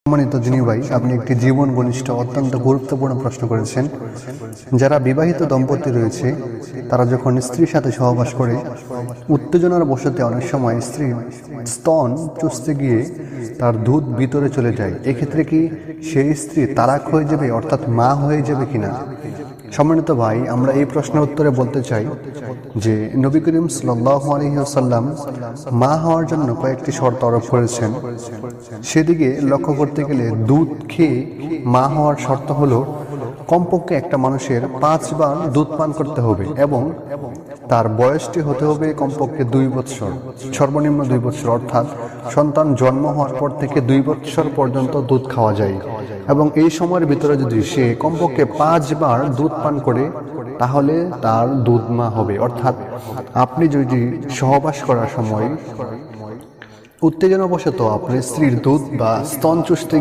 সম্মানিত জিনি ভাই, আপনি একটি জীবন ঘনিষ্ঠ অত্যন্ত গুরুত্বপূর্ণ প্রশ্ন করেছেন। যারা বিবাহিত দম্পতি রয়েছে তারা যখন স্ত্রীর সাথে সহবাস করে উত্তেজনার বশতে অনেক সময় স্ত্রীর স্তন চুষতে গিয়ে তার দুধ ভিতরে চলে যায়, এক্ষেত্রে কি সেই স্ত্রী তালাক হয়ে যাবে, অর্থাৎ মা হয়ে যাবে কিনা? সম্মানিত ভাই, আমরা এই প্রশ্নের উত্তরে বলতে চাই যে নবী করিম সাল্লাল্লাহু আলাইহি ওয়াসাল্লাম মা হওয়ার জন্য কয়েকটি শর্ত আরোপ করেছেন। সেদিকে লক্ষ্য করতে গেলে দুধ খেয়ে মা হওয়ার শর্ত হলো কমপক্ষে একটা মানুষের 5 বার দুধ পান করতে হবে এবং তার বয়সটি হতে হবে কমপক্ষে 2 বছর, সর্বনিম্ন 2 বছর, অর্থাৎ সন্তান জন্ম হওয়ার পর থেকে 2 বছর পর্যন্ত দুধ খাওয়া যায়। এবং এই সময়ের ভিতরে যদি সে কমপক্ষে 5 বার দুধ পান করে তাহলে তার দুধ মা হবে। অর্থাৎ আপনি যদি সহবাস করার সময় উত্তেজনাবশত আপনার স্ত্রীর দুধ বা স্তন চুষতে